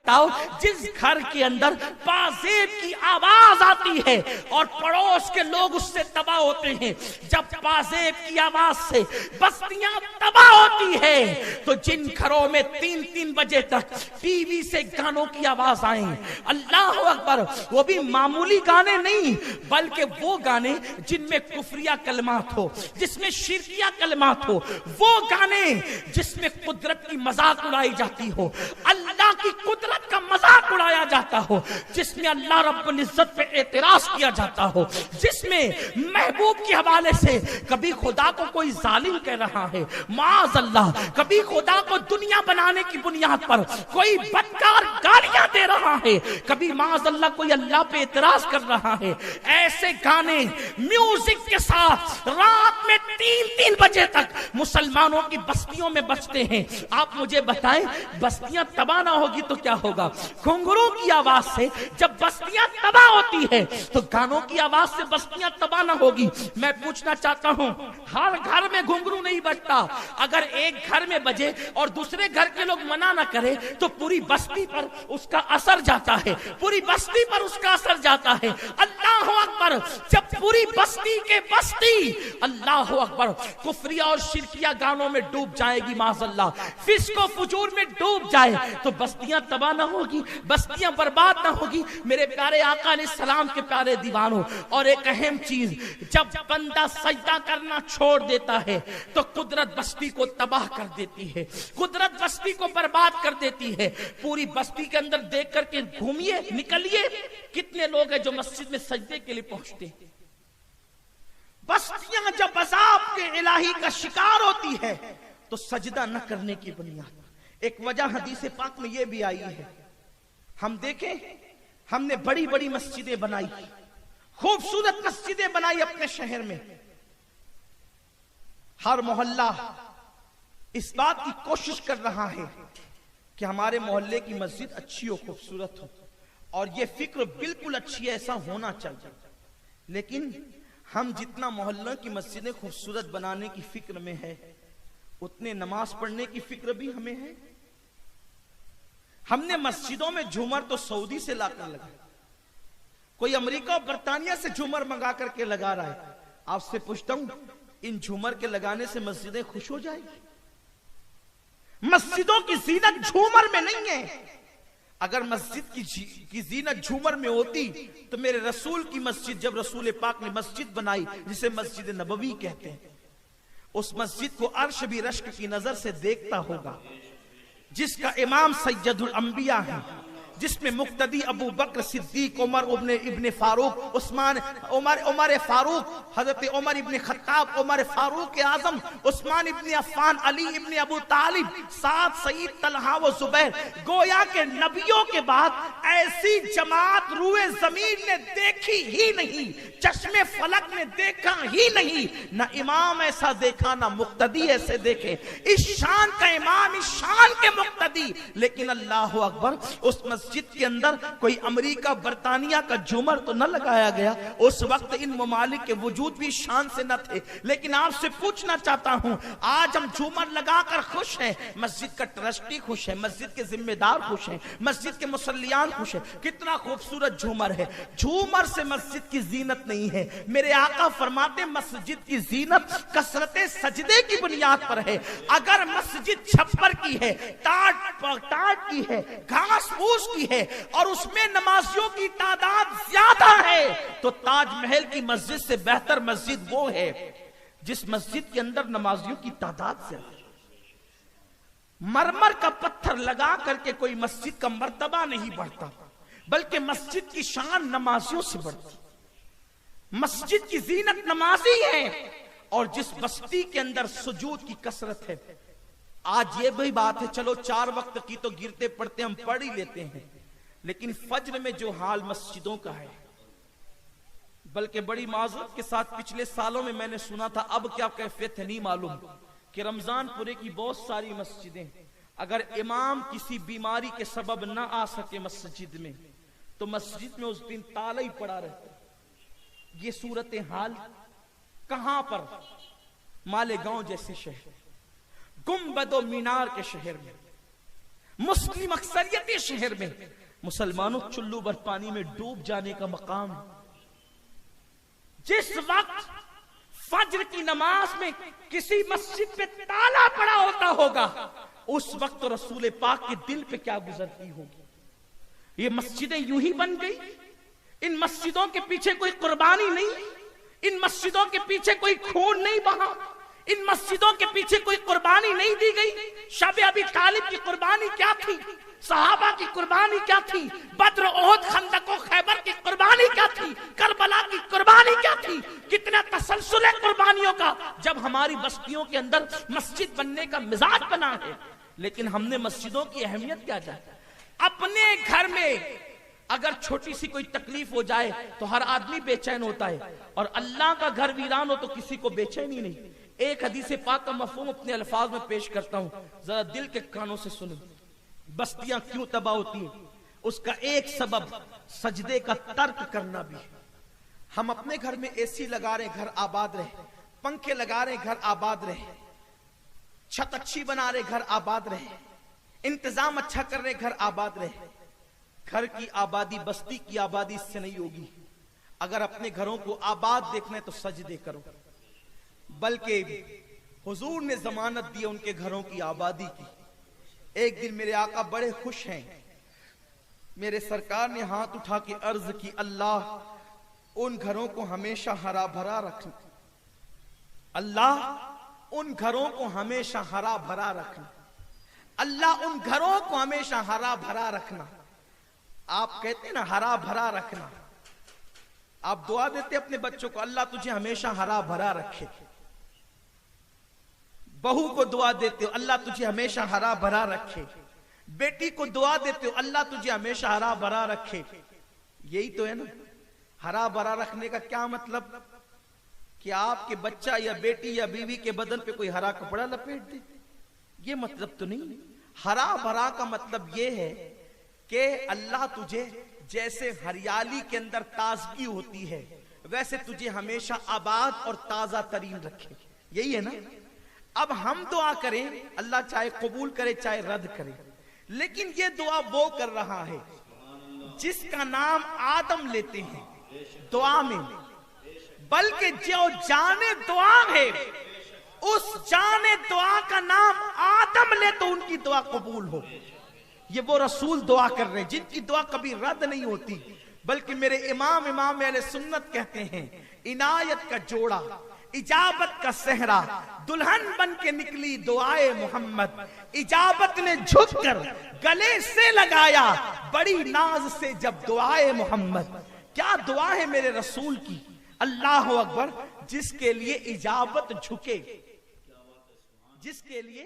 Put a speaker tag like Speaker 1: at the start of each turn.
Speaker 1: बताओ, जिस घर के अंदर पाजेब की आवाज आती है और पड़ोस के लोग उससे तबाह होते हैं, जब पाजेब की आवाज से बस्तियां तबाह होती है, तो जिन घरों में 3-3 बजे तक टीवी से गानों की आवाज आए, अल्लाह अकबर, वो भी मामूली गाने नहीं, बल्कि वो गाने जिनमें कुफरिया कलमात हो, जिसमें शिरकिया कलमात हो, वो गाने जिसमें कुदरत की मजाक उड़ाई जाती हो, अल्लाह की कुदरत का मजाक उड़ाया जाता हो, जिसमें अल्लाह रब्बुल इज्जत पे एतराज किया जाता हो, जिसमें महबूब के हवाले से कभी खुदा को कोई जालिम कह रहा है, माज़ अल्लाह, कभी खुदा को दुनिया बनाने की बुनियाद पर कोई बदकार गालियां दे रहा है, कभी माज़ अल्लाह कोई अल्लाह पे एतराज कर रहा है, ऐसे गाने म्यूजिक के साथ रात में 3-3 बजे तक मुसलमानों की बस्तियों में बजते हैं। आप मुझे बताएं, बस्तियां तबाह ना होगी तो क्या होगा? घुंघरू की आवाज से जब बस्तियां तबाह होती है, तो गानों की आवाज से बस्तियां तबाह ना होगी। मैं पूछना चाहता हूं, हर घर में घुंघरू नहीं बजता, अगर एक घर में बजे और दूसरे घर के लोग मना ना करे तो पूरी बस्ती पर उसका असर जाता है, पूरी बस्ती पर उसका असर जाता है। अल्लाह अकबर, जब पूरी बस्ती के बस्ती अल्लाह अकबर कुफरिया और शिरकिया गानों में डूब जाएगी, माज़अल्लाह फिस्को फुजूर में डूब जाए, तो बस्तियां तबाह ना होगी, बस्तियां बर्बाद ना होगी। मेरे प्यारे आका अलैहिस्सलाम के प्यारे दीवानों, और एक अहम चीज, जब बंदा सजदा करना छोड़ देता है तो कुदरत बस्ती को तबाह कर देती है, कुदरत बस्ती को बर्बाद कर देती है। पूरी बस्ती के अंदर देख करके घूमिए, निकलिए, कितने लोग हैं जो मस्जिद में सजदे के लिए पहुंचते हैं। बस्तियां जब अज़ाब के इलाही का शिकार होती है तो सजदा न करने की बुनियाद। एक वजह हदीस पाक में यह भी आई है, हम देखें, हमने बड़ी बड़ी मस्जिदें बनाई, खूबसूरत मस्जिदें बनाई अपने शहर में, हर मोहल्ला इस बात की कोशिश कर रहा है कि हमारे मोहल्ले की मस्जिद अच्छी हो, खूबसूरत हो, और यह फिक्र बिल्कुल अच्छी है, ऐसा होना चाहिए। लेकिन हम जितना मोहल्लों की मस्जिदें खूबसूरत बनाने की फिक्र में है, उतने नमाज पढ़ने की फिक्र भी हमें है। हमने मस्जिदों में झूमर तो सऊदी से लाकर लगा, कोई अमेरिका और बर्तानिया से झूमर मंगा करके लगा रहा है। आपसे पूछता हूं, इन झूमर के लगाने से मस्जिदें खुश हो जाएगी? मस्जिदों की जीनत झूमर में नहीं है। अगर मस्जिद की जीनत झूमर में होती तो मेरे रसूल की मस्जिद, जब रसूल पाक ने मस्जिद बनाई जिसे मस्जिद नबवी कहते हैं, उस मस्जिद को अर्श भी रश्क की नजर से देखता होगा, जिसका इमाम सैयदुल अंबिया है, जिसमें मुक्तदी अबू बकर सिद्दीक, उमर इब्ने फारूक, उस्मान उमर फारूक, हजरत उमर इब्ने खत्ताब, उमर फारूक आजम, उस्मान इब्ने अफ़्फ़ान, अली इब्ने अबू तालिब, सात सईद तलहा व जुबैर, गोया के नबियों के बाद ऐसी जमात रूए जमीन ने देखी ही नहीं, चश्मे फलक ने देखा ही नहीं, ना इमाम ऐसा देखा, ना मुक्तदी ऐसे देखे। इस शान का इमाम, इस शान के मुक्तदी, लेकिन अल्लाह अकबर, उस मस्जिद के अंदर कोई अमेरिका बर्तानिया का झूमर तो न लगाया गया। उस वक्त इन ममालिक के वजूद भी शान से न थे। लेकिन आपसे पूछना चाहता हूं, आज हम झूमर लगाकर खुश हैं, मस्जिद का ट्रस्टी खुश है, मस्जिद के जिम्मेदार खुश हैं, मस्जिद के मुसल्लियान खुश हैं, कितना खूबसूरत झूमर है। झूमर से मस्जिद की जीनत नहीं है। मेरे आका फरमाते, मस्जिद की जीनत कसरत सजदे की बुनियाद पर है। अगर मस्जिद छप्पर की है, टाट की है, घास फूस की है, और उसमें नमाजियों की तादाद ज्यादा है, तो ताजमहल की मस्जिद से बेहतर मस्जिद वो है जिस मस्जिद के अंदर नमाजियों की तादाद ज्यादा है। मरमर का पत्थर लगा करके कोई मस्जिद का मर्तबा नहीं बढ़ता, बल्कि मस्जिद की शान नमाजियों से बढ़ती। मस्जिद की जीनत नमाजी है। और जिस बस्ती के अंदर सुजूद की कसरत है, आज ये भी बात है, चलो 4 वक्त की तो गिरते पड़ते हम पढ़ ही लेते हैं, लेकिन फज्र में जो हाल मस्जिदों का है, बल्कि बड़ी माजरत के साथ पिछले सालों में मैंने सुना था, अब क्या कैफियत है नहीं मालूम, कि रमजान पूरे की बहुत सारी मस्जिदें, अगर इमाम किसी बीमारी के सबब ना आ सके मस्जिद में, तो मस्जिद में उस दिन ताला ही पड़ा रहता। ये सूरत हाल कहां पर? मालेगांव जैसे शहर, गुंबद मीनार के शहर में, मुस्लिम अक्सरियत शहर में मुसलमानों चुल्लू भर पानी में डूब जाने का मकाम है। जिस वक्त फज्र की नमाज में किसी मस्जिद पे ताला पड़ा होता होगा, उस वक्त तो रसूल पाक के दिल पे क्या गुजरती होगी। ये मस्जिदें यूं ही बन गई, इन मस्जिदों के पीछे कोई कुर्बानी नहीं, इन मस्जिदों के पीछे कोई खून नहीं बहा, इन मस्जिदों के पीछे कोई कुर्बानी नहीं दी गई। शब अबी तालिब की कुर्बानी क्या थी, सहाबा की कुर्बानी क्या थी, बद्र ओहद खंदक और खैबर की कुर्बानी क्या थी, करबला की कुर्बानी क्या थी, कितना तसलसल है कुर्बानियों का। जब हमारी बस्तियों के अंदर मस्जिद बनने का मिजाज बना है, लेकिन हमने मस्जिदों की अहमियत क्या जानी। अपने घर में अगर छोटी सी कोई तकलीफ हो जाए तो हर आदमी बेचैन होता है, और अल्लाह का घर वीरान हो तो किसी को बेचैनी नहीं। एक हदीस पाक का मफहूम अपने अल्फाज में पेश करता हूं, जरा दिल के कानों से सुनो। बस्तियां क्यों तबाह होती हैं, उसका एक सबब सजदे का तर्क करना भी है। हम अपने घर में एसी लगा रहे, घर आबाद रहे, पंखे लगा रहे, घर आबाद रहे, छत अच्छी बना रहे, घर आबाद रहे, इंतजाम अच्छा कर रहे, घर आबाद रहे। घर की आबादी, बस्ती की आबादी इससे नहीं होगी। अगर अपने घरों को आबाद देखना है तो सजदे करो। बल्कि हुजूर ने जमानत दी उनके घरों की आबादी की। एक दिन मेरे आका बड़े खुश हैं, मेरे सरकार ने हाथ उठा के अर्ज की, अल्लाह उन घरों को हमेशा हरा भरा रखना, अल्लाह उन घरों को हमेशा हरा भरा रखना, अल्लाह उन घरों को हमेशा हरा भरा रखना। आप कहते हैं ना हरा भरा रखना, आप दुआ देते अपने बच्चों को, अल्लाह तुझे हमेशा हरा भरा रखे। बहू को दुआ देते हो, अल्लाह तुझे हमेशा हरा भरा रखे। बेटी को दुआ देते हो, अल्लाह तुझे हमेशा हरा भरा रखे। यही तो है ना हरा भरा रखने का क्या मतलब, कि आपके बच्चा या बेटी या बीवी के बदन पे कोई हरा कपड़ा लपेट दे, ये मतलब तो नहीं। हरा भरा का मतलब ये है कि अल्लाह तुझे जैसे हरियाली के अंदर ताजगी होती है, वैसे तुझे हमेशा आबाद और ताजा तरीन रखे। यही है ना। अब हम दुआ करें, अल्लाह चाहे कबूल करे चाहे रद्द करे, लेकिन ये दुआ वो कर रहा है जिसका नाम आदम लेते हैं दुआ में, बल्कि जो जाने दुआ है उस जाने दुआ का नाम आदम ले तो उनकी दुआ कबूल हो। ये वो रसूल दुआ कर रहे हैं जिनकी दुआ कभी रद्द नहीं होती, बल्कि मेरे इमाम अहले सुन्नत कहते हैं, इनायत का जोड़ा, इजाबत का सहरा, दुल्हन बन के निकली दुआए मोहम्मद, इजाबत ने झुककर गले से लगाया बड़ी नाज से जब दुआए मोहम्मद। क्या दुआ है मेरे रसूल की, अल्लाह अकबर, जिसके लिए इजाबत झुके, जिसके लिए